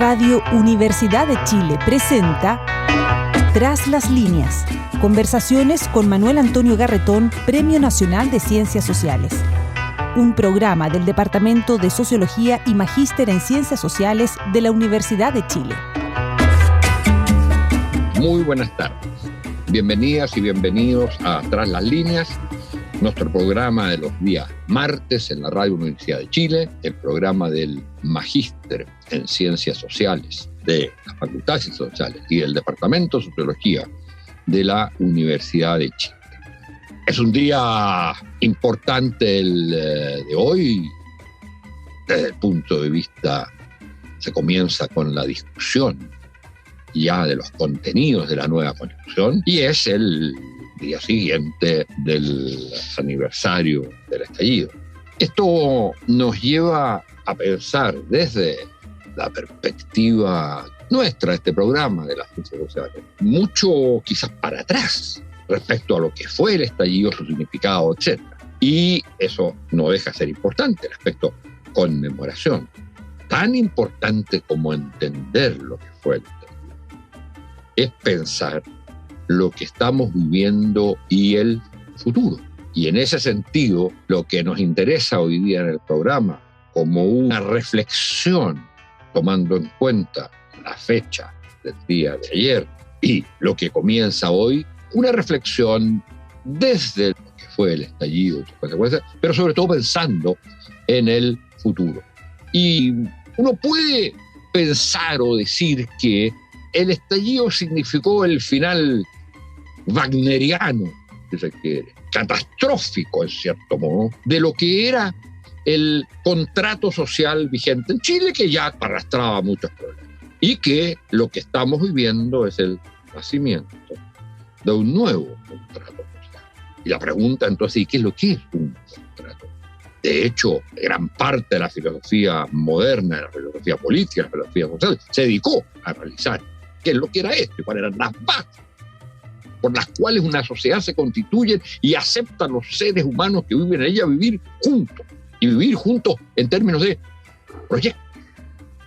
Radio Universidad de Chile presenta Tras las líneas, conversaciones con Manuel Antonio Garretón, Premio Nacional de Ciencias Sociales. Un programa del Departamento de Sociología y Magíster en Ciencias Sociales de la Universidad de Chile. Muy buenas tardes. Bienvenidas y bienvenidos a Tras las líneas, nuestro programa de los días martes en la Radio Universidad de Chile, el programa del Magíster en Ciencias Sociales de la Facultad de Ciencias Sociales y del Departamento de Sociología de la Universidad de Chile. Es un día importante el de hoy, desde el punto de vista, se comienza con la discusión ya de los contenidos de la nueva Constitución, y es el día siguiente del aniversario del estallido. Esto nos lleva a pensar desde la perspectiva nuestra de este programa de las ciencias sociales, mucho quizás para atrás respecto a lo que fue el estallido, su significado, etc. Y eso no deja de ser importante, el aspecto conmemoración. Tan importante como entender lo que fue el estallido es pensar lo que estamos viviendo y el futuro. Y en ese sentido, lo que nos interesa hoy día en el programa, como una reflexión, tomando en cuenta la fecha del día de ayer y lo que comienza hoy, una reflexión desde lo que fue el estallido y sus consecuencias, pero sobre todo pensando en el futuro. Y uno puede pensar o decir que el estallido significó el final wagneriano, si se quiere, catastrófico en cierto modo, de lo que era el contrato social vigente en Chile, que ya arrastraba muchos problemas. Y que lo que estamos viviendo es el nacimiento de un nuevo contrato social. Y la pregunta entonces, ¿qué es lo que es un contrato? De hecho, gran parte de la filosofía moderna, de la filosofía política, de la filosofía social, se dedicó a analizar qué es lo que era esto y cuáles eran las bases por las cuales una sociedad se constituye y acepta a los seres humanos que viven en ella vivir juntos, y vivir juntos en términos de proyectos.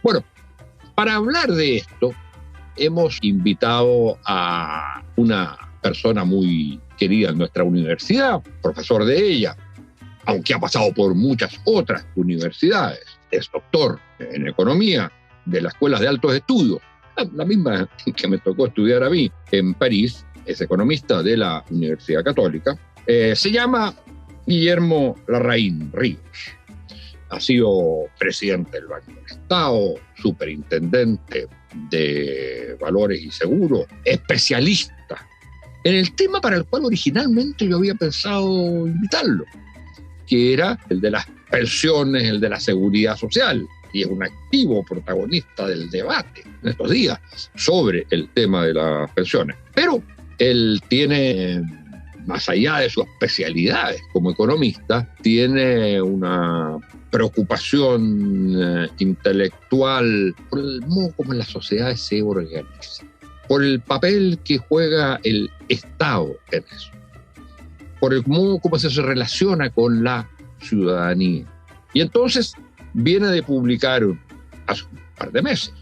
Bueno, para hablar de esto, hemos invitado a una persona muy querida en nuestra universidad, profesor de ella, aunque ha pasado por muchas otras universidades. Es doctor en economía de las escuelas de altos estudios, la misma que me tocó estudiar a mí en París. Es economista de la Universidad Católica. Se llama Guillermo Larraín Ríos. Ha sido presidente del Banco del Estado, superintendente de valores y seguros, especialista en el tema para el cual originalmente yo había pensado invitarlo, que era el de las pensiones, el de la seguridad social, y es un activo protagonista del debate en estos días sobre el tema de las pensiones. Pero él tiene, más allá de sus especialidades como economista, tiene una preocupación intelectual por el modo como las sociedades se organizan, por el papel que juega el Estado en eso, por el modo como se relaciona con la ciudadanía. Y entonces viene de publicar hace un par de meses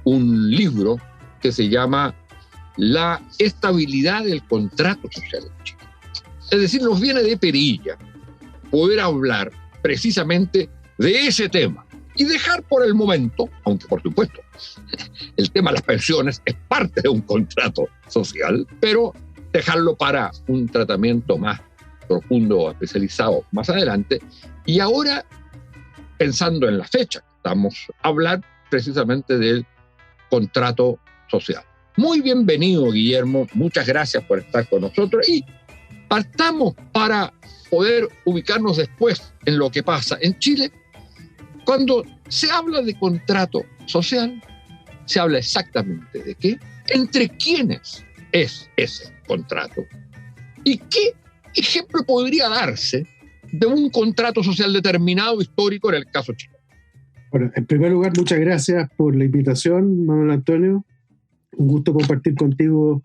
un libro que se llama La estabilidad del contrato social en Chile. Es decir, nos viene de perilla poder hablar precisamente de ese tema y dejar por el momento, aunque por supuesto el tema de las pensiones es parte de un contrato social, pero dejarlo para un tratamiento más profundo, especializado más adelante. Y ahora, pensando en la fecha, estamos a hablar precisamente del contrato social. Muy bienvenido, Guillermo. Muchas gracias por estar con nosotros. Y partamos para poder ubicarnos después en lo que pasa en Chile. Cuando se habla de contrato social, se habla exactamente de qué, entre quiénes es ese contrato y qué ejemplo podría darse de un contrato social determinado histórico en el caso chileno. Bueno, en primer lugar, muchas gracias por la invitación, Manuel Antonio. Un gusto compartir contigo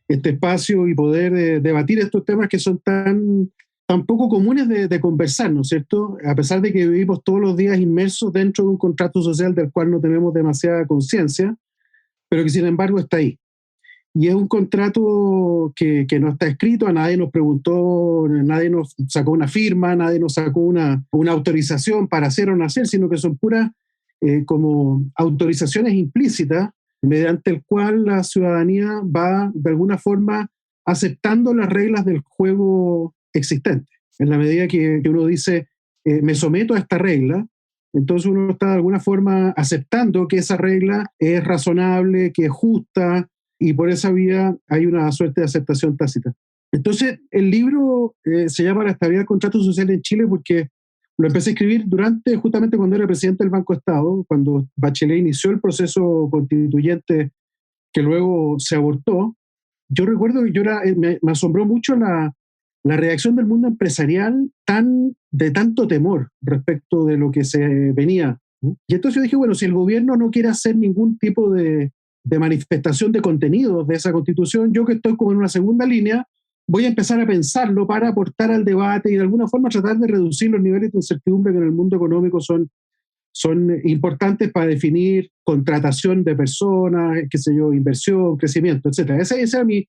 este espacio y poder debatir estos temas que son tan tan poco comunes de conversar, ¿no es cierto? A pesar de que vivimos todos los días inmersos dentro de un contrato social del cual no tenemos demasiada conciencia, pero que sin embargo está ahí. Y es un contrato que no está escrito, a nadie nos preguntó, nadie nos sacó una firma, nadie nos sacó una autorización para hacer o no hacer, sino que son puras como autorizaciones implícitas mediante el cual la ciudadanía va de alguna forma aceptando las reglas del juego existente. En la medida que uno dice, me someto a esta regla, entonces uno está de alguna forma aceptando que esa regla es razonable, que es justa, y por esa vía hay una suerte de aceptación tácita. Entonces, el libro se llama La estabilidad del contrato social en Chile porque lo empecé a escribir justamente cuando era presidente del Banco Estado, cuando Bachelet inició el proceso constituyente que luego se abortó. Yo recuerdo que me asombró mucho la reacción del mundo empresarial de tanto temor respecto de lo que se venía. Y entonces yo dije, bueno, si el gobierno no quiere hacer ningún tipo de manifestación de contenidos de esa constitución, yo que estoy como en una segunda línea, voy a empezar a pensarlo para aportar al debate y de alguna forma tratar de reducir los niveles de incertidumbre que en el mundo económico son importantes para definir contratación de personas, qué sé yo, inversión, crecimiento, etc. Esa era mi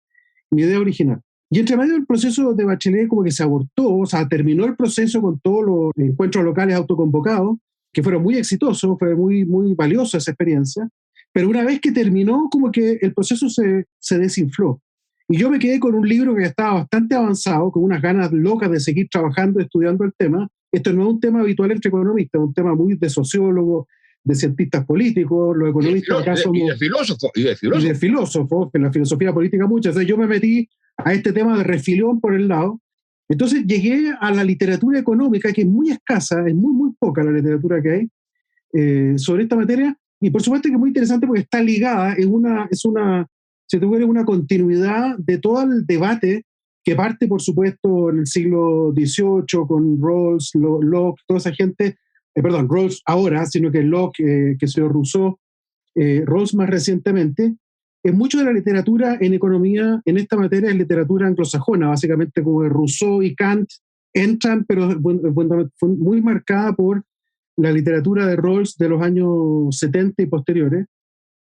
idea original. Y entre medio del proceso de Bachelet como que se abortó, o sea, terminó el proceso con todos los encuentros locales autoconvocados, que fueron muy exitosos, fue muy, muy valiosa esa experiencia, pero una vez que terminó, como que el proceso se desinfló. Y yo me quedé con un libro que estaba bastante avanzado, con unas ganas locas de seguir trabajando, estudiando el tema. Esto no es un tema habitual entre economistas, es un tema muy de sociólogos, de cientistas políticos, los economistas acá somos... Y de filósofos. Y de filósofos, que en la filosofía política muchas. Entonces yo me metí a este tema de refilón por el lado. Entonces llegué a la literatura económica, que es muy escasa, es muy, muy poca la literatura que hay sobre esta materia, y por supuesto que es muy interesante porque está ligada, si tú quieres, una continuidad de todo el debate que parte, por supuesto, en el siglo XVIII con Rawls, Locke, toda esa gente, Rawls ahora, sino que Locke, que se Rousseau, Rawls más recientemente. Mucho de la literatura en economía en esta materia es literatura anglosajona, básicamente como Rousseau y Kant entran, pero fue muy marcada por la literatura de Rawls de los años 70 y posteriores.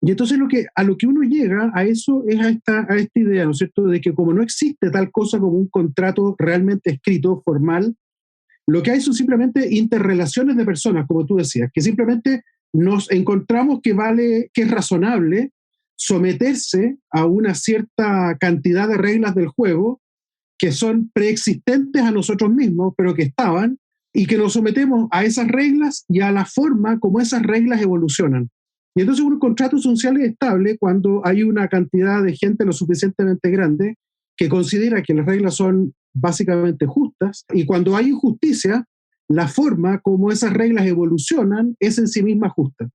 Y entonces a lo que uno llega a eso es a esta idea, ¿no es cierto?, de que como no existe tal cosa como un contrato realmente escrito, formal, lo que hay son simplemente interrelaciones de personas, como tú decías, que simplemente nos encontramos que es razonable someterse a una cierta cantidad de reglas del juego que son preexistentes a nosotros mismos, pero que estaban, y que nos sometemos a esas reglas y a la forma como esas reglas evolucionan. Y entonces un contrato social es estable cuando hay una cantidad de gente lo suficientemente grande que considera que las reglas son básicamente justas, y cuando hay injusticia, la forma como esas reglas evolucionan es en sí misma justa.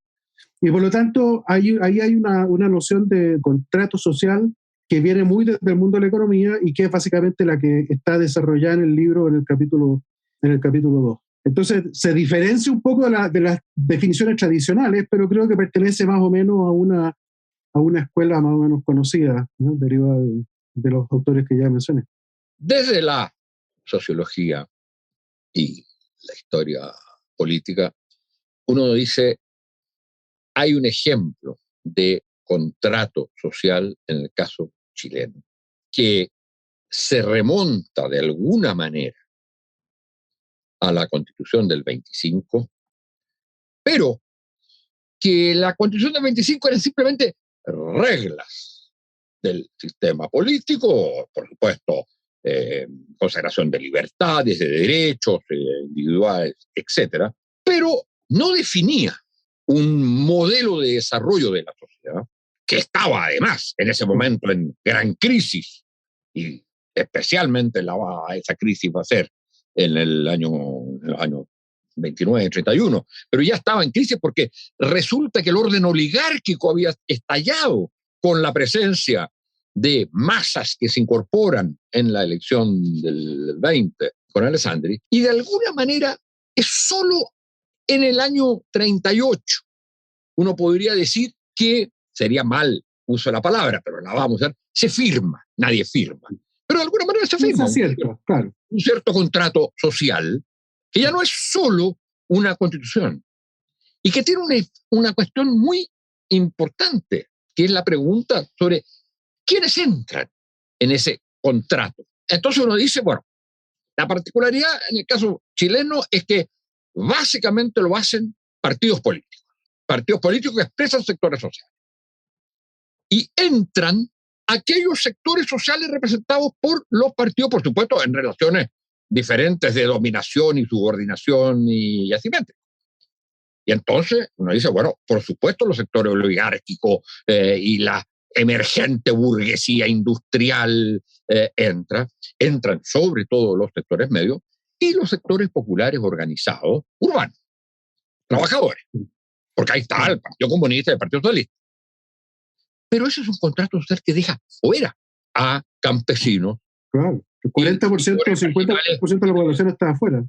Y por lo tanto, ahí hay una noción de contrato social que viene muy desde el mundo de la economía y que es básicamente la que está desarrollada en el libro en el capítulo 2. Entonces, se diferencia un poco de las definiciones tradicionales, pero creo que pertenece más o menos a una escuela más o menos conocida, ¿no?, derivada de los autores que ya mencioné. Desde la sociología y la historia política, uno dice, hay un ejemplo de contrato social en el caso chileno, que se remonta de alguna manera a la Constitución del 25, pero que la Constitución del 25 eran simplemente reglas del sistema político, por supuesto, consagración de libertades, de derechos individuales, etc., pero no definía un modelo de desarrollo de la sociedad, que estaba además en ese momento en gran crisis, y especialmente esa crisis va a ser en el año 29, 31, pero ya estaba en crisis porque resulta que el orden oligárquico había estallado con la presencia de masas que se incorporan en la elección del 20 con Alessandri, y de alguna manera es solo en el año 38 uno podría decir que sería mal uso de la palabra, pero la vamos a usar, se firma, nadie firma, pero de alguna manera se firma claro. Un cierto contrato social que ya no es solo una constitución y que tiene una cuestión muy importante, que es la pregunta sobre quiénes entran en ese contrato. Entonces uno dice, bueno, la particularidad en el caso chileno es que básicamente lo hacen partidos políticos que expresan sectores sociales. Y entran aquellos sectores sociales representados por los partidos, por supuesto, en relaciones diferentes de dominación y subordinación y asimétrica. Y entonces uno dice, bueno, por supuesto los sectores oligárquicos y la emergente burguesía industrial entran sobre todo los sectores medios y los sectores populares organizados, urbanos, trabajadores, porque ahí está el Partido Comunista y el Partido Socialista. Pero eso es un contrato social que deja fuera a campesinos. Claro, el 40% o 50% de la población está afuera.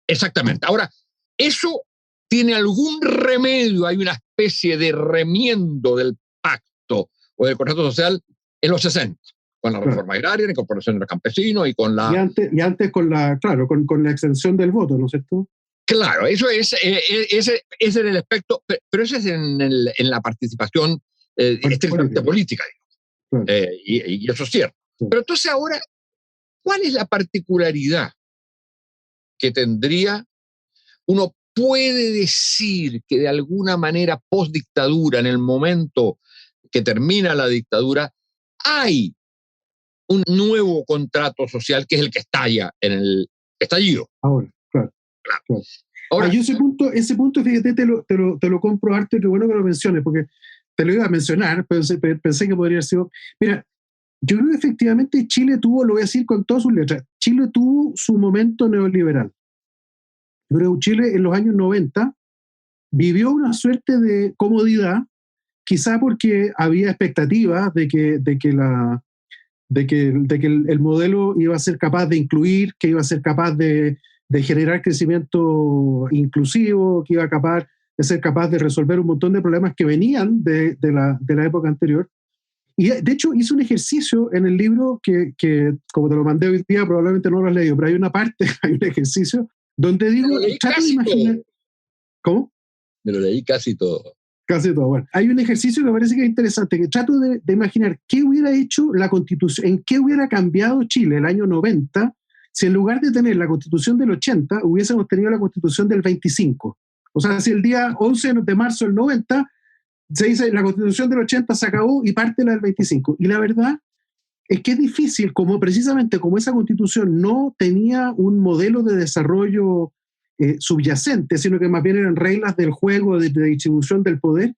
Exactamente. Ahora, eso tiene algún remedio, hay una especie de remiendo del pacto o del contrato social en los 60, con la reforma agraria, la incorporación de los campesinos y con la... Y antes con la, claro, con la extensión del voto, ¿no es cierto? Claro, eso ese es el aspecto, pero eso es en la participación estrictamente política, digamos. Claro. Y eso es cierto. Sí. Pero entonces ahora, ¿cuál es la particularidad que tendría? Uno puede decir que de alguna manera post-dictadura, en el momento que termina la dictadura, hay un nuevo contrato social que es el que estalla en el estallido. Ahora, claro. Ahora, yo ese punto, fíjate, te lo compro harto, y qué bueno que lo menciones, porque te lo iba a mencionar, pero pensé que podría haber sido... Mira, yo creo que efectivamente Chile tuvo, lo voy a decir con todas sus letras, Chile tuvo su momento neoliberal. Yo creo que Chile en los años 90 vivió una suerte de comodidad, quizá porque había expectativas de que el modelo iba a ser capaz de incluir, que iba a ser capaz de generar crecimiento inclusivo, que iba a ser capaz de resolver un montón de problemas que venían de la época anterior. Y de hecho hice un ejercicio en el libro que como te lo mandé hoy día, probablemente no lo has leído, pero hay una parte, hay un ejercicio donde digo, trato de imaginar... ¿Cómo? Me lo leí casi todo. Casi todo. Bueno, hay un ejercicio que me parece que es interesante, que trato de imaginar qué hubiera hecho la Constitución, en qué hubiera cambiado Chile el año 90, si en lugar de tener la Constitución del 80, hubiésemos tenido la Constitución del 25. O sea, si el día 11 de marzo del 90 se dice la Constitución del 80 se acabó y parte la del 25. Y la verdad es que es difícil, precisamente como esa Constitución no tenía un modelo de desarrollo subyacente, sino que más bien eran reglas del juego, de distribución del poder,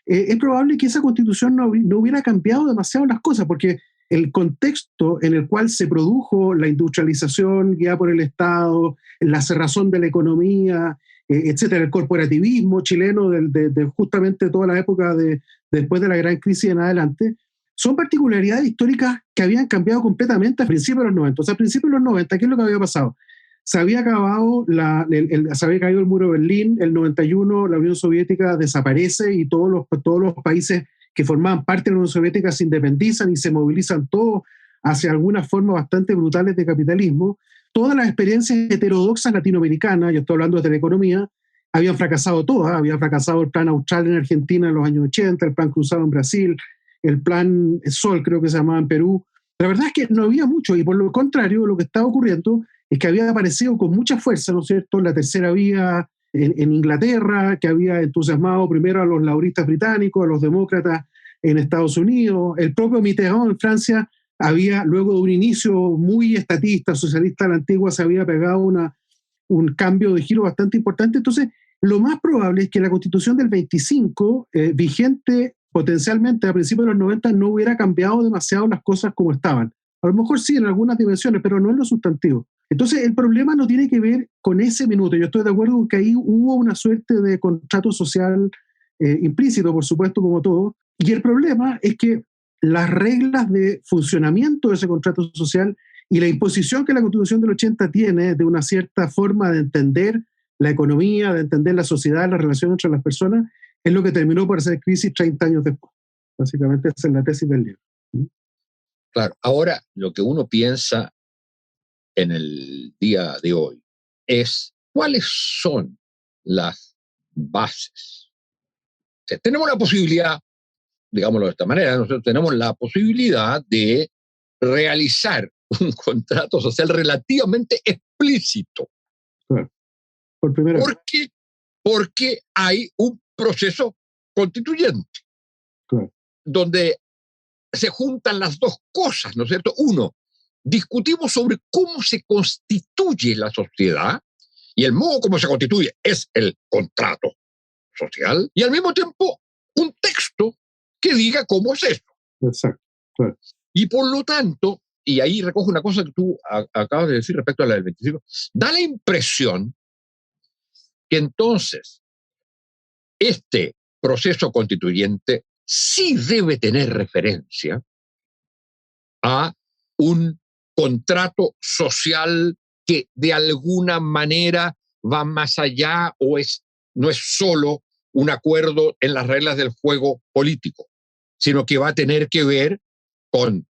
es probable que esa Constitución no hubiera cambiado demasiado las cosas, porque el contexto en el cual se produjo la industrialización guiada por el Estado, la cerrazón de la economía, etcétera, el corporativismo chileno de justamente toda la época después de la gran crisis en adelante, son particularidades históricas que habían cambiado completamente a principios de los 90. O sea, a principios de los 90, ¿qué es lo que había pasado? Se había acabado se había caído el muro de Berlín, el 91 la Unión Soviética desaparece y todos los países que formaban parte de la Unión Soviética se independizan y se movilizan todos hacia algunas formas bastante brutales de capitalismo. Todas las experiencias heterodoxas latinoamericanas, yo estoy hablando de la economía, habían fracasado todas. Había fracasado el plan Austral en Argentina en los años 80, el plan Cruzado en Brasil, el plan Sol creo que se llamaba en Perú. La verdad es que no había mucho, y por lo contrario lo que estaba ocurriendo es que había aparecido con mucha fuerza, ¿no es cierto?, la tercera vía en Inglaterra, que había entusiasmado primero a los lauristas británicos, a los demócratas en Estados Unidos. El propio Mitterrand en Francia había, luego de un inicio muy estatista, socialista a la antigua, se había pegado un cambio de giro bastante importante. Entonces, lo más probable es que la Constitución del 25, vigente potencialmente a principios de los 90, no hubiera cambiado demasiado las cosas como estaban. A lo mejor sí en algunas dimensiones, pero no en lo sustantivo. Entonces, el problema no tiene que ver con ese minuto. Yo estoy de acuerdo con que ahí hubo una suerte de contrato social implícito, por supuesto, como todo. Y el problema es que las reglas de funcionamiento de ese contrato social y la imposición que la Constitución del 80 tiene de una cierta forma de entender la economía, de entender la sociedad, la relación entre las personas, es lo que terminó por hacer crisis 30 años después. Básicamente esa es la tesis del libro. Claro, ahora lo que uno piensa en el día de hoy es cuáles son las bases. O sea, tenemos la posibilidad, digámoslo de esta manera, nosotros tenemos la posibilidad de realizar un contrato social relativamente explícito. Claro, por primera vez. ¿Por qué? Porque hay un proceso constituyente, Claro. donde se juntan las dos cosas, ¿no es cierto? Uno, discutimos sobre cómo se constituye la sociedad, y el modo como se constituye es el contrato social, y al mismo tiempo un texto que diga cómo es eso. Exacto, claro. Y por lo tanto, y ahí recojo una cosa que tú acabas de decir respecto a la del 25, da la impresión que entonces este proceso constituyente sí debe tener referencia a un contrato social que de alguna manera va más allá o no es solo un acuerdo en las reglas del juego político, sino que va a tener que ver con,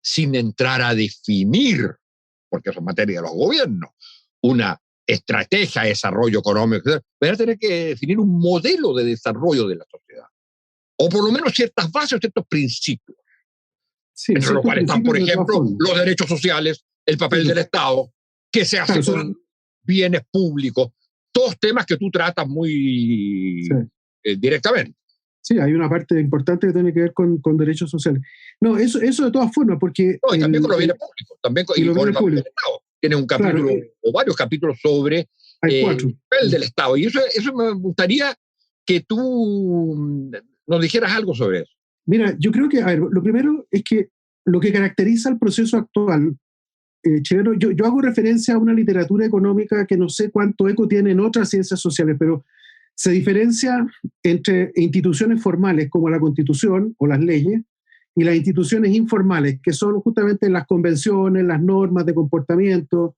sin entrar a definir, porque eso es materia de los gobiernos, una estrategia de desarrollo económico, va a tener que definir un modelo de desarrollo de la sociedad, o por lo menos ciertas bases o ciertos principios. Sí, entre los cuales están, por ejemplo, los derechos sociales, el papel del Estado, qué se hace con bienes públicos, todos temas que tú tratas muy directamente. Sí, hay una parte importante que tiene que ver con derechos sociales. No, eso de todas formas, porque... No, y también con los bienes públicos, también con el papel del Estado. Tiene un capítulo o varios capítulos sobre el papel del Estado. Y eso me gustaría que tú nos dijeras algo sobre eso. Mira, yo creo que, a ver, lo primero es que lo que caracteriza el proceso actual chileno, yo hago referencia a una literatura económica que no sé cuánto eco tiene en otras ciencias sociales, pero se diferencia entre instituciones formales como la Constitución o las leyes y las instituciones informales, que son justamente las convenciones, las normas de comportamiento.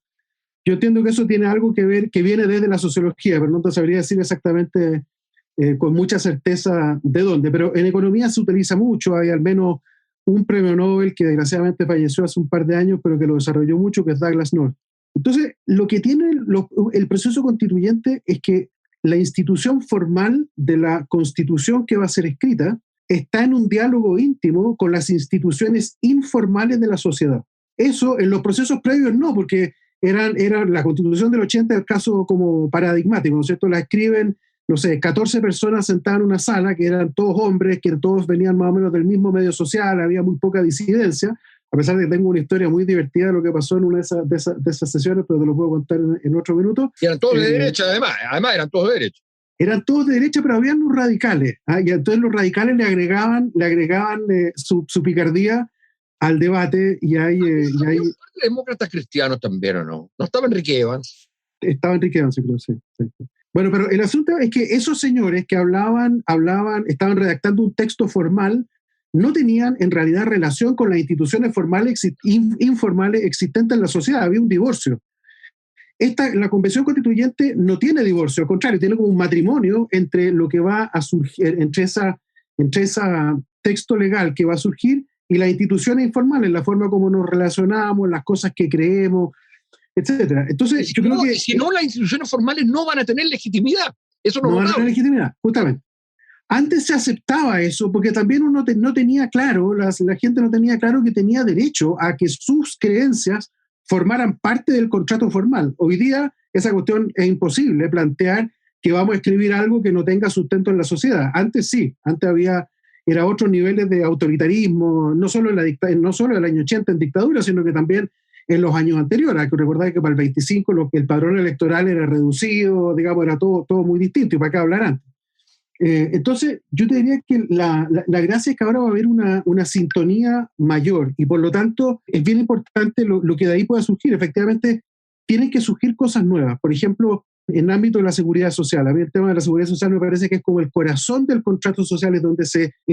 Yo entiendo que eso tiene algo que ver, que viene desde la sociología, pero no te sabría decir exactamente con mucha certeza de dónde, pero en economía se utiliza mucho, hay al menos un premio Nobel que desgraciadamente falleció hace un par de años, pero que lo desarrolló mucho, que es Douglas North. Entonces, lo que tiene el proceso constituyente es que la institución formal de la constitución que va a ser escrita está en un diálogo íntimo con las instituciones informales de la sociedad. Eso en los procesos previos no, porque era la constitución del 80 el caso como paradigmático, ¿no es cierto? La escriben, no sé, 14 personas sentadas en una sala, que eran todos hombres, que todos venían más o menos del mismo medio social, había muy poca disidencia, a pesar de que tengo una historia muy divertida de lo que pasó en una de esas sesiones, pero te lo puedo contar en otro minuto. Y eran todos de derecha, además eran todos de derecha. Eran todos de derecha, pero habían los radicales, y entonces los radicales le agregaban su picardía al debate, y hay demócratas cristianos también, ¿o no? ¿No estaba Enrique Evans? Estaba Enrique Evans, creo, sí. Bueno, pero el asunto es que esos señores que estaban redactando un texto formal, no tenían en realidad relación con las instituciones informales existentes en la sociedad. Había un divorcio. La Convención Constituyente no tiene divorcio, al contrario, tiene como un matrimonio entre lo que va a surgir, entre ese texto legal que va a surgir y las instituciones informales, la forma como nos relacionamos, las cosas que creemos, etcétera. Entonces, yo creo que si no, las instituciones formales no van a tener legitimidad. Eso no van a tener legitimidad, justamente. Antes se aceptaba eso porque también uno no tenía claro, la gente no tenía claro que tenía derecho a que sus creencias formaran parte del contrato formal. Hoy día esa cuestión es imposible, plantear que vamos a escribir algo que no tenga sustento en la sociedad. Antes sí, antes era otros niveles de autoritarismo, no solo el año 80 en dictadura, sino que también en los años anteriores. Hay que recordar que para el 25 el padrón electoral era reducido, digamos, era todo muy distinto, y para qué hablar antes. Entonces, yo te diría que la gracia es que ahora va a haber una sintonía mayor, y por lo tanto es bien importante lo que de ahí pueda surgir. Efectivamente, tienen que surgir cosas nuevas. Por ejemplo, en el ámbito de la seguridad social. A mí el tema de la seguridad social me parece que es como el corazón del contrato social, es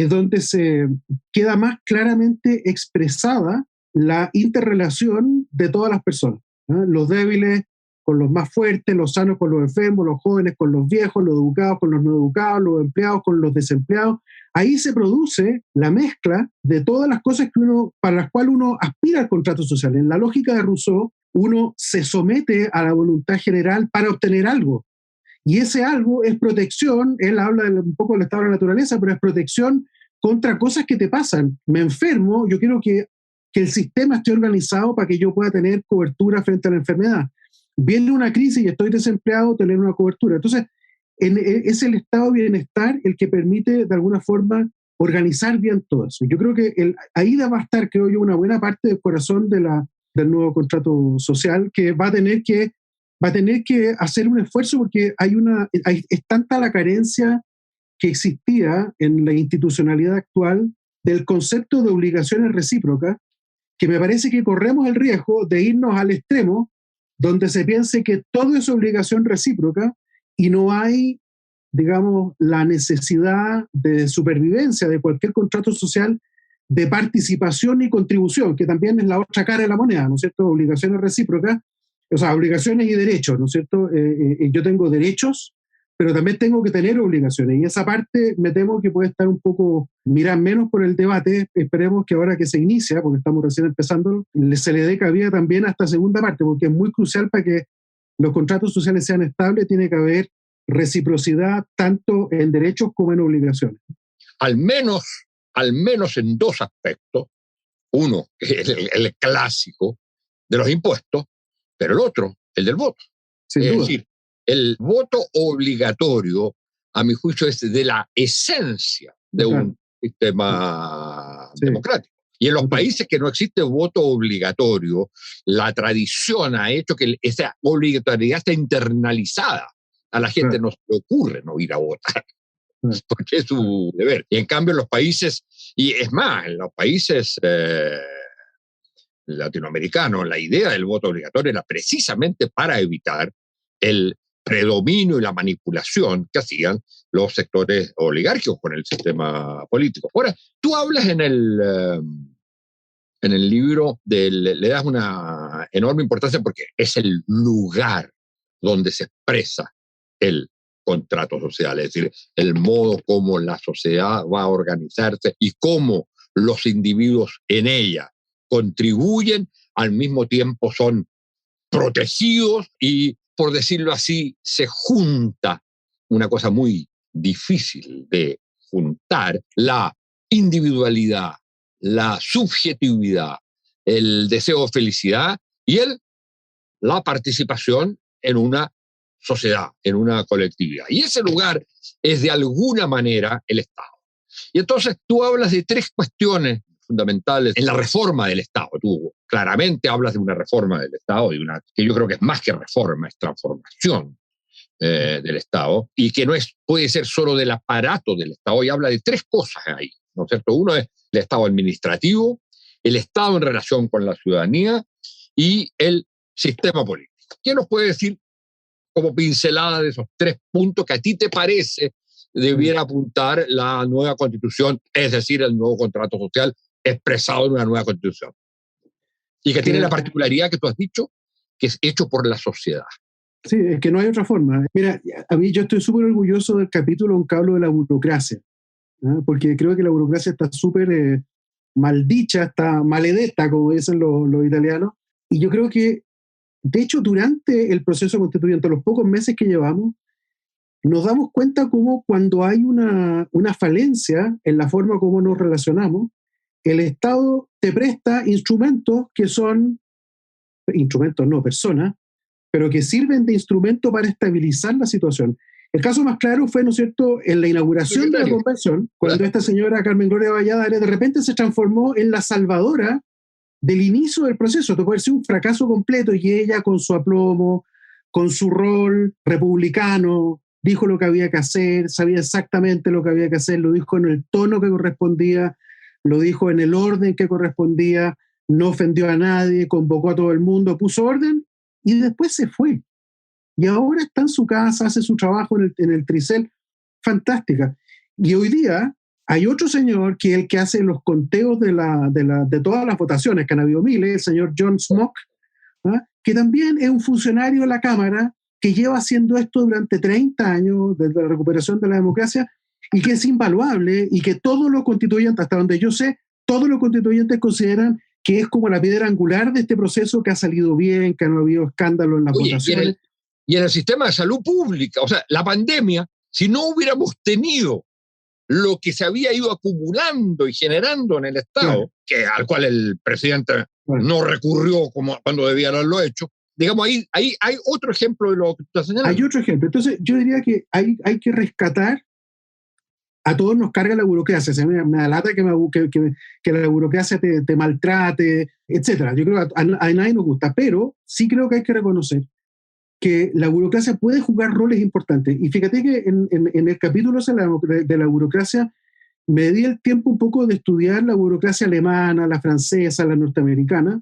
donde se queda más claramente expresada la interrelación de todas las personas, ¿no? Los débiles con los más fuertes, los sanos con los enfermos, los jóvenes con los viejos, los educados con los no educados, los empleados con los desempleados. Ahí se produce la mezcla de todas las cosas para las cuales uno aspira al contrato social. En la lógica de Rousseau, uno se somete a la voluntad general para obtener algo. Y ese algo es protección, él habla un poco del estado de la naturaleza, pero es protección contra cosas que te pasan. Me enfermo, yo quiero que el sistema esté organizado para que yo pueda tener cobertura frente a la enfermedad. Viene una crisis y estoy desempleado, tener una cobertura. Entonces, es el estado de bienestar el que permite, de alguna forma, organizar bien todo eso. Yo creo que ahí va a estar, creo yo, una buena parte del corazón del nuevo contrato social, que va a tener que hacer un esfuerzo porque es tanta la carencia que existía en la institucionalidad actual del concepto de obligaciones recíprocas, que me parece que corremos el riesgo de irnos al extremo donde se piense que todo es obligación recíproca y no hay, digamos, la necesidad de supervivencia de cualquier contrato social de participación y contribución, que también es la otra cara de la moneda, ¿no es cierto? Obligaciones recíprocas, o sea, obligaciones y derechos, ¿no es cierto? Yo tengo derechos, pero también tengo que tener obligaciones, y esa parte me temo que puede estar un poco, mirar menos por el debate. Esperemos que ahora que se inicia, porque estamos recién empezando, se le dé cabida también a esta segunda parte, porque es muy crucial para que los contratos sociales sean estables. Tiene que haber reciprocidad tanto en derechos como en obligaciones. Al menos en dos aspectos. Uno, el clásico de los impuestos, pero el otro, el del voto. Sin duda. Es decir, el voto obligatorio, a mi juicio, es de la esencia de un sistema democrático. Y en los países que no existe voto obligatorio, la tradición ha hecho que esa obligatoriedad esté internalizada. A la gente no se le ocurre no ir a votar, porque es su deber. Y en cambio en los países, y es más, en los países latinoamericanos, la idea del voto obligatorio era precisamente para evitar el predominio y la manipulación que hacían los sectores oligárquicos con el sistema político. Ahora, tú hablas en el libro, le das una enorme importancia porque es el lugar donde se expresa el contrato social, es decir, el modo como la sociedad va a organizarse y cómo los individuos en ella contribuyen, al mismo tiempo son protegidos y, por decirlo así, se junta una cosa muy difícil de juntar: la individualidad, la subjetividad, el deseo de felicidad y la participación en una sociedad, en una colectividad. Y ese lugar es de alguna manera el Estado. Y entonces tú hablas de tres cuestiones fundamentales en la reforma del Estado. Tú claramente hablas de una reforma del Estado, que yo creo que es más que reforma, es transformación del Estado, y que puede ser solo del aparato del Estado, y habla de tres cosas ahí, ¿no es cierto? Uno es el Estado administrativo, el Estado en relación con la ciudadanía y el sistema político. ¿Qué nos puede decir como pincelada de esos tres puntos que a ti te parece debiera apuntar la nueva Constitución, es decir, el nuevo contrato social expresado en una nueva Constitución? Y que tiene la particularidad que tú has dicho, que es hecho por la sociedad. Sí, es que no hay otra forma. Mira, a mí yo estoy súper orgulloso del capítulo en que hablo de la burocracia, ¿no? Porque creo que la burocracia está súper maldicha, está maledetta, como dicen los italianos, y yo creo que, de hecho, durante el proceso constituyente, los pocos meses que llevamos, nos damos cuenta cómo cuando hay una falencia en la forma como nos relacionamos, el Estado te presta instrumentos que son, instrumentos no, personas, pero que sirven de instrumento para estabilizar la situación. El caso más claro fue, ¿no es cierto?, en la inauguración de la convención, cuando esta señora Carmen Gloria Valladares de repente se transformó en la salvadora del inicio del proceso. Esto puede ser un fracaso completo, y ella, con su aplomo, con su rol republicano, dijo lo que había que hacer, sabía exactamente lo que había que hacer, lo dijo en el tono que correspondía, lo dijo en el orden que correspondía, no ofendió a nadie, convocó a todo el mundo, puso orden y después se fue. Y ahora está en su casa, hace su trabajo en el Tricel, fantástica. Y hoy día hay otro señor que es el que hace los conteos de todas las votaciones, que han habido miles, el señor John Smock, ¿ah? Que también es un funcionario de la Cámara que lleva haciendo esto durante 30 años desde la recuperación de la democracia y que es invaluable y que todos los constituyentes, hasta donde yo sé, todos los constituyentes consideran que es como la piedra angular de este proceso, que ha salido bien, que no ha habido escándalo en las votaciones. Y en el sistema de salud pública, o sea, la pandemia, si no hubiéramos tenido lo que se había ido acumulando y generando en el Estado, claro, al cual el presidente no recurrió como cuando debía haberlo hecho, digamos, ahí hay otro ejemplo de lo que tú estás señalando. Hay otro ejemplo. Entonces, yo diría que hay que rescatar. A todos nos carga la burocracia, me da lata que la burocracia te maltrate, etc. Yo creo que a nadie nos gusta, pero sí creo que hay que reconocer que la burocracia puede jugar roles importantes. Y fíjate que en el capítulo de la burocracia me di el tiempo un poco de estudiar la burocracia alemana, la francesa, la norteamericana,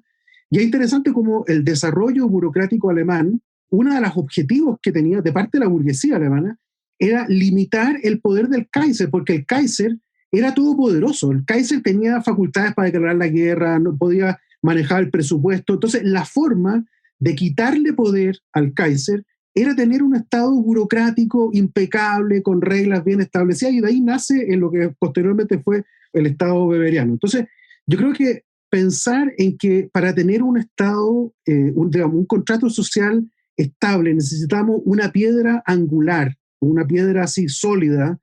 y es interesante cómo el desarrollo burocrático alemán, uno de los objetivos que tenía de parte de la burguesía alemana, era limitar el poder del Kaiser, porque el Kaiser era todopoderoso. El Kaiser tenía facultades para declarar la guerra, no podía manejar el presupuesto. Entonces, la forma de quitarle poder al Kaiser era tener un Estado burocrático impecable, con reglas bien establecidas, y de ahí nace en lo que posteriormente fue el Estado beberiano. Entonces, yo creo que pensar en que para tener un Estado, un contrato social estable, necesitamos una piedra angular, una piedra así sólida,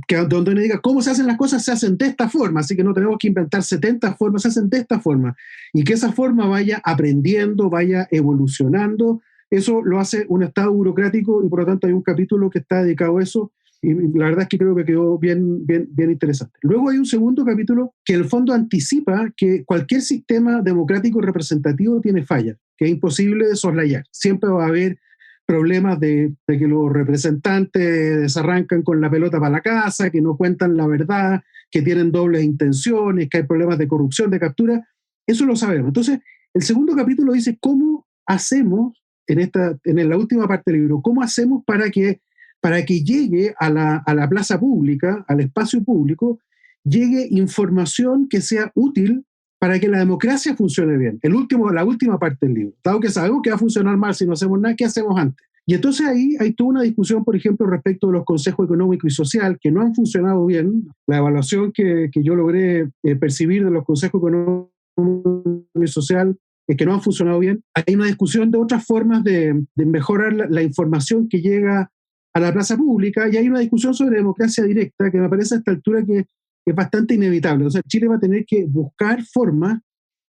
donde uno diga cómo se hacen las cosas, se hacen de esta forma, así que no tenemos que inventar 70 formas, se hacen de esta forma, y que esa forma vaya aprendiendo, vaya evolucionando. Eso lo hace un Estado burocrático, y por lo tanto hay un capítulo que está dedicado a eso, y la verdad es que creo que quedó bien interesante. Luego hay un segundo capítulo que en el fondo anticipa que cualquier sistema democrático representativo tiene fallas, que es imposible de soslayar. Siempre va a haber problemas de que los representantes se arrancan con la pelota para la casa, que no cuentan la verdad, que tienen dobles intenciones, que hay problemas de corrupción, de captura. Eso lo sabemos. Entonces, el segundo capítulo dice cómo hacemos, en la última parte del libro, cómo hacemos para que llegue a la plaza pública, al espacio público, llegue información que sea útil para que la democracia funcione bien. La última parte del libro. Dado que sabemos que va a funcionar mal si no hacemos nada, ¿qué hacemos antes? Y entonces ahí hay toda una discusión, por ejemplo, respecto de los consejos económico y social, que no han funcionado bien. La evaluación que yo logré percibir de los consejos económico y social es que no han funcionado bien. Hay una discusión de otras formas de mejorar la información que llega a la plaza pública, y hay una discusión sobre democracia directa que me parece a esta altura que es bastante inevitable. O sea, Chile va a tener que buscar formas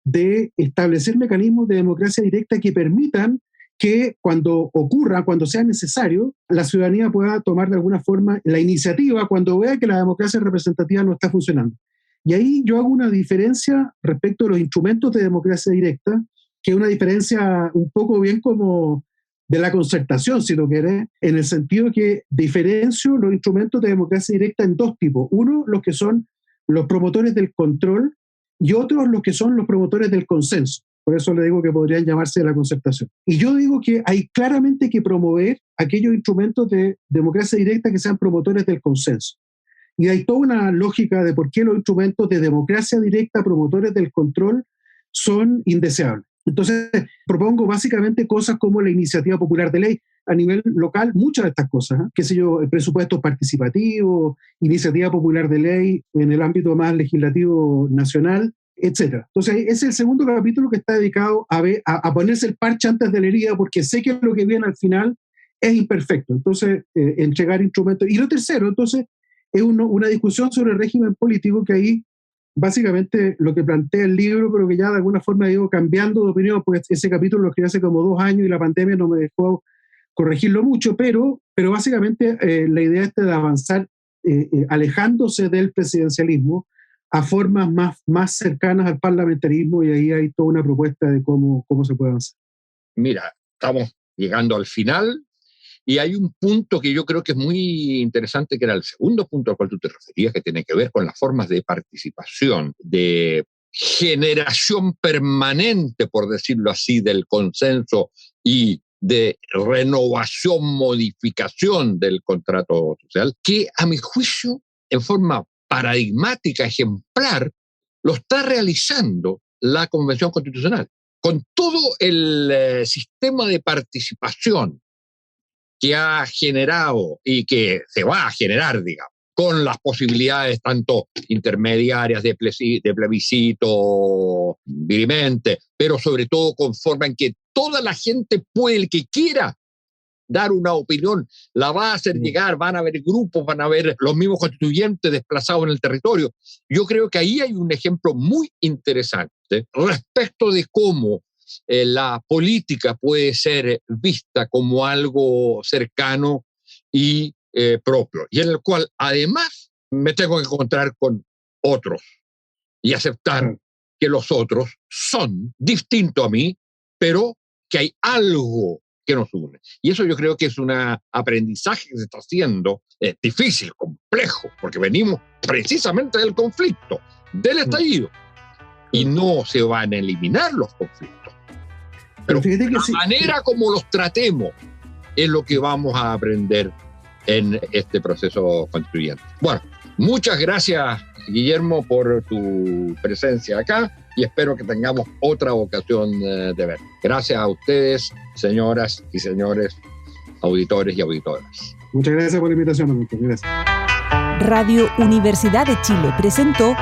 de establecer mecanismos de democracia directa que permitan que cuando ocurra, cuando sea necesario, la ciudadanía pueda tomar de alguna forma la iniciativa cuando vea que la democracia representativa no está funcionando. Y ahí yo hago una diferencia respecto a los instrumentos de democracia directa, que es una diferencia un poco bien como de la concertación, si lo querés, en el sentido que diferencio los instrumentos de democracia directa en dos tipos. Uno, los que son los promotores del control, y otros, los que son los promotores del consenso. Por eso le digo que podrían llamarse de la concertación. Y yo digo que hay claramente que promover aquellos instrumentos de democracia directa que sean promotores del consenso. Y hay toda una lógica de por qué los instrumentos de democracia directa, promotores del control, son indeseables. Entonces, propongo básicamente cosas como la iniciativa popular de ley. A nivel local, muchas de estas cosas, qué sé yo, presupuestos participativos, iniciativa popular de ley en el ámbito más legislativo nacional, etc. Entonces, ese es el segundo capítulo que está dedicado a ponerse el parche antes de la herida, porque sé que lo que viene al final es imperfecto. Entonces, entregar instrumentos. Y lo tercero, entonces, es una discusión sobre el régimen político, que ahí básicamente lo que plantea el libro, pero que ya de alguna forma he ido cambiando de opinión, porque ese capítulo lo escribí hace como 2 años y la pandemia no me dejó corregirlo mucho, pero básicamente la idea es de avanzar alejándose del presidencialismo a formas más cercanas al parlamentarismo, y ahí hay toda una propuesta de cómo se puede avanzar. Mira, estamos llegando al final, y hay un punto que yo creo que es muy interesante, que era el segundo punto al cual tú te referías, que tiene que ver con las formas de participación, de generación permanente, por decirlo así, del consenso y de renovación, modificación del contrato social, que a mi juicio, en forma paradigmática, ejemplar, lo está realizando la Convención Constitucional. con todo el sistema de participación que ha generado y que se va a generar, digamos, con las posibilidades tanto intermediarias de plebiscito, dirimente, pero sobre todo con forma en que toda la gente puede, el que quiera dar una opinión, la va a hacer llegar, van a haber grupos, van a haber los mismos constituyentes desplazados en el territorio. Yo creo que ahí hay un ejemplo muy interesante respecto de cómo la política puede ser vista como algo cercano y propio, y en el cual además me tengo que encontrar con otros y aceptar que los otros son distintos a mí, pero que hay algo que nos une. Y eso yo creo que es un aprendizaje que se está haciendo difícil, complejo, porque venimos precisamente del conflicto, del estallido, y no se van a eliminar los conflictos. Pero la manera como los tratemos es lo que vamos a aprender en este proceso constituyente. Bueno, muchas gracias, Guillermo, por tu presencia acá y espero que tengamos otra ocasión de ver. Gracias a ustedes, señoras y señores auditores y auditoras. Muchas gracias por la invitación. Gracias. Radio Universidad de Chile presentó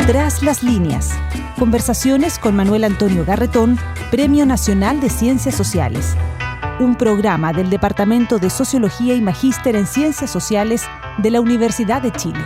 Tras las líneas. Conversaciones con Manuel Antonio Garretón, Premio Nacional de Ciencias Sociales. Un programa del Departamento de Sociología y Magíster en Ciencias Sociales de la Universidad de Chile.